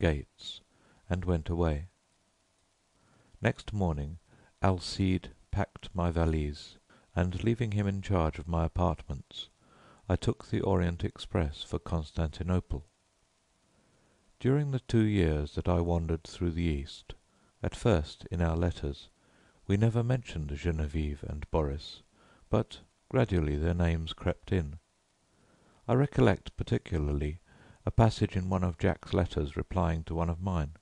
gates and went away. Next morning Alcide packed my valise, and leaving him in charge of my apartments, I took the Orient Express for Constantinople. During the 2 years that I wandered through the East, at first in our letters we never mentioned Geneviève and Boris, but gradually their names crept in. I recollect particularly a passage in one of Jack's letters replying to one of mine.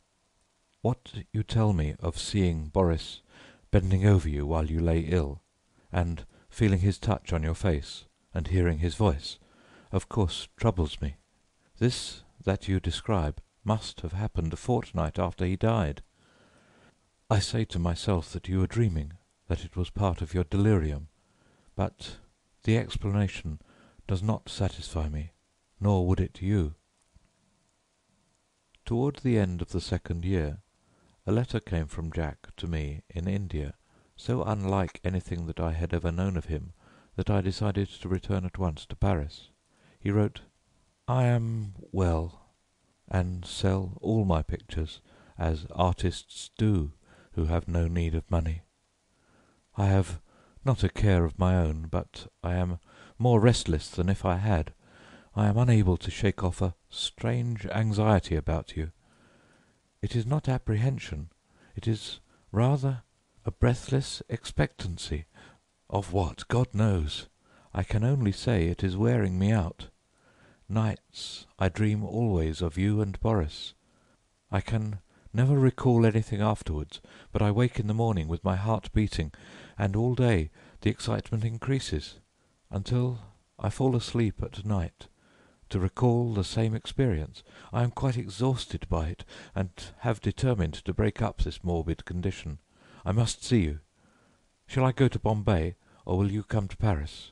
"What you tell me of seeing Boris bending over you while you lay ill, and feeling his touch on your face, and hearing his voice, of course troubles me. This that you describe must have happened a fortnight after he died. I say to myself that you were dreaming, that it was part of your delirium, but the explanation does not satisfy me, nor would it you." Toward the end of the 2nd year, a letter came from Jack to me in India, so unlike anything that I had ever known of him that I decided to return at once to Paris. He wrote, "I am well, and sell all my pictures, as artists do who have no need of money. I have not a care of my own, but I am more restless than if I had. I am unable to shake off a strange anxiety about you. It is not apprehension, it is rather a breathless expectancy. Of what, God knows. I can only say it is wearing me out. Nights I dream always of you and Boris. I can never recall anything afterwards, but I wake in the morning with my heart beating, and all day the excitement increases, until I fall asleep at night to recall the same experience. I am quite exhausted by it, and have determined to break up this morbid condition. I must see you. Shall I go to Bombay, or will you come to Paris?"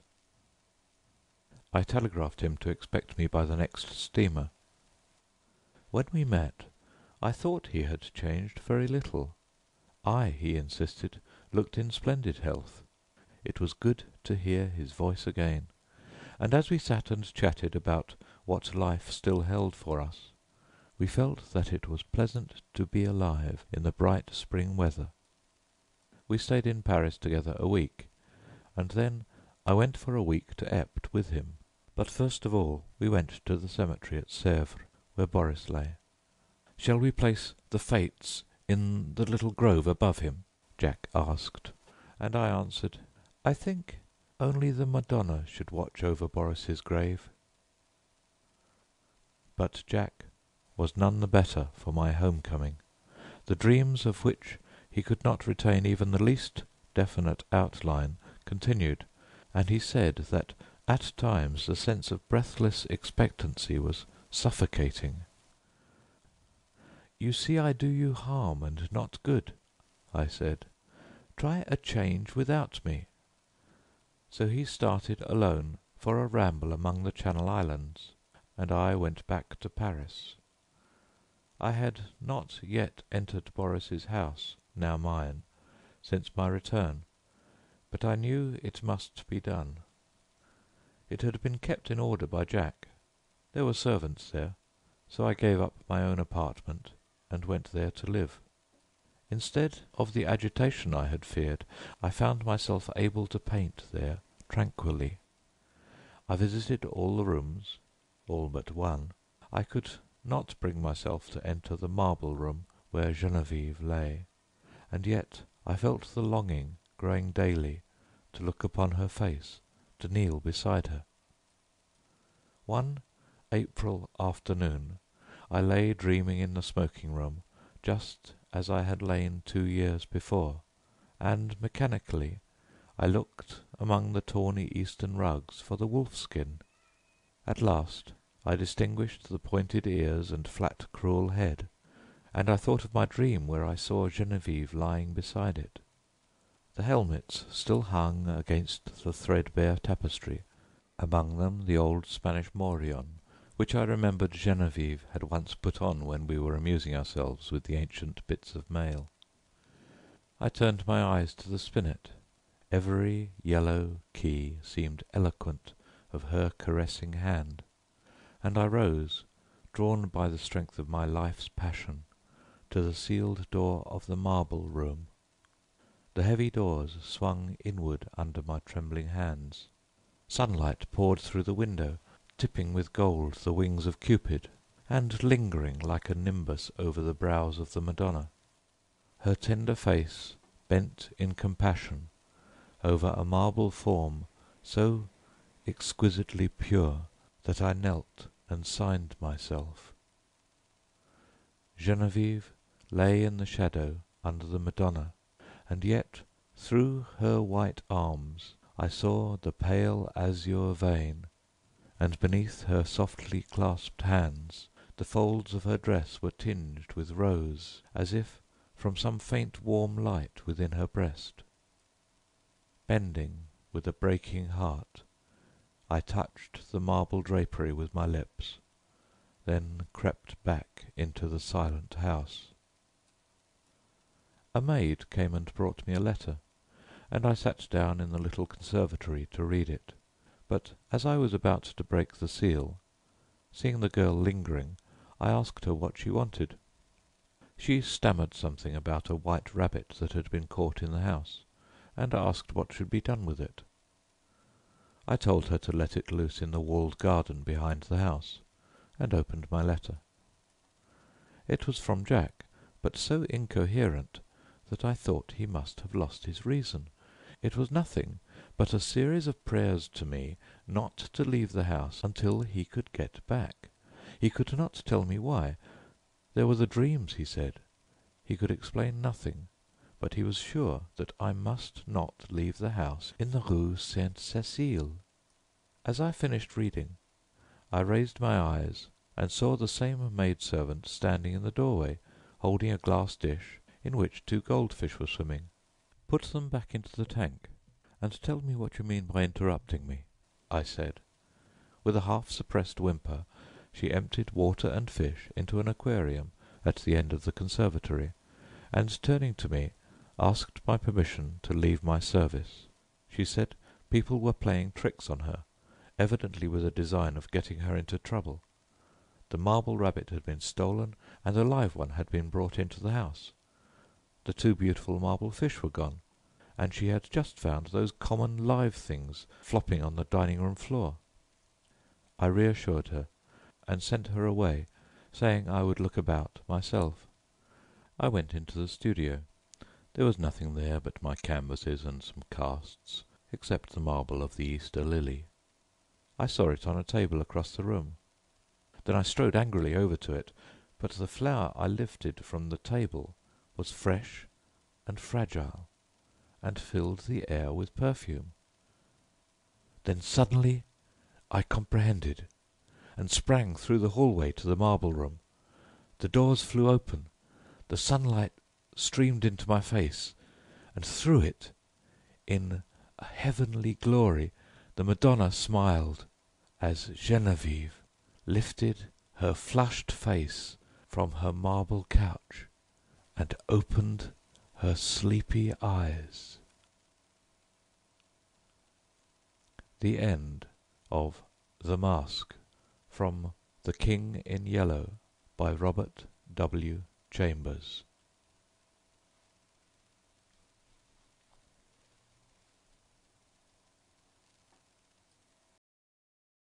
I telegraphed him to expect me by the next steamer. When we met, I thought he had changed very little. I, he insisted, looked in splendid health. It was good to hear his voice again, and as we sat and chatted about what life still held for us, we felt that it was pleasant to be alive in the bright spring weather. We stayed in Paris together a week, and then I went for a week to Ept with him. But first of all we went to the cemetery at Sèvres, where Boris lay. "Shall we place the Fates in the little grove above him?" Jack asked, and I answered, "I think only the Madonna should watch over Boris's grave." But Jack was none the better for my home-coming. The dreams of which he could not retain even the least definite outline continued, and he said that at times the sense of breathless expectancy was suffocating. "You see I do you harm and not good," I said. "Try a change without me." So he started alone for a ramble among the Channel Islands, and I went back to Paris. I had not yet entered Boris's house, now mine, since my return, but I knew it must be done. It had been kept in order by Jack. There were servants there, so I gave up my own apartment and went there to live. Instead of the agitation I had feared, I found myself able to paint there tranquilly. I visited all the rooms, all but one. I could not bring myself to enter the marble room where Geneviève lay, and yet I felt the longing growing daily to look upon her face, to kneel beside her. One April afternoon I lay dreaming in the smoking room, just as I had lain 2 years before, and mechanically I looked among the tawny Eastern rugs for the wolf-skin. At last I distinguished the pointed ears and flat cruel head, and I thought of my dream where I saw Geneviève lying beside it. The helmets still hung against the threadbare tapestry, among them the old Spanish morion, which I remembered Geneviève had once put on when we were amusing ourselves with the ancient bits of mail. I turned my eyes to the spinet. Every yellow key seemed eloquent of her caressing hand, and I rose drawn by the strength of my life's passion, to the sealed door of the marble room. The heavy doors swung inward under my trembling hands. Sunlight poured through the window, tipping with gold the wings of Cupid, and lingering like a nimbus over the brows of the Madonna. Her tender face bent in compassion over a marble form so exquisitely pure that I knelt and signed myself. Geneviève lay in the shadow under the Madonna, and yet through her white arms I saw the pale azure vein, and beneath her softly clasped hands the folds of her dress were tinged with rose, as if from some faint warm light within her breast. Bending with a breaking heart, I touched the marble drapery with my lips, then crept back into the silent house. A maid came and brought me a letter, and I sat down in the little conservatory to read it. But as I was about to break the seal, seeing the girl lingering, I asked her what she wanted. She stammered something about a white rabbit that had been caught in the house, and asked what should be done with it. I told her to let it loose in the walled garden behind the house, and opened my letter. It was from Jack, but so incoherent that I thought he must have lost his reason. It was nothing but a series of prayers to me not to leave the house until he could get back. He could not tell me why. There were the dreams, he said. He could explain nothing, but he was sure that I must not leave the house in the Rue Sainte-Cécile. As I finished reading, I raised my eyes and saw the same maidservant standing in the doorway, holding a glass dish in which 2 goldfish were swimming. "Put them back into the tank, and tell me what you mean by interrupting me," I said. With a half-suppressed whimper, she emptied water and fish into an aquarium at the end of the conservatory, and turning to me, asked my permission to leave my service. She said people were playing tricks on her, evidently with a design of getting her into trouble. The marble rabbit had been stolen, and a live one had been brought into the house. The 2 beautiful marble fish were gone, and she had just found those common live things flopping on the dining-room floor. I reassured her, and sent her away, saying I would look about myself. I went into the studio. There was nothing there but my canvases and some casts, except the marble of the Easter lily. I saw it on a table across the room. Then I strode angrily over to it, but the flower I lifted from the table was fresh and fragile, and filled the air with perfume. Then suddenly I comprehended, and sprang through the hallway to the marble room. The doors flew open, the sunlight streamed into my face, and through it, in a heavenly glory, the Madonna smiled as Geneviève lifted her flushed face from her marble couch and opened her sleepy eyes. The end of The Mask, from The King in Yellow by Robert W. Chambers.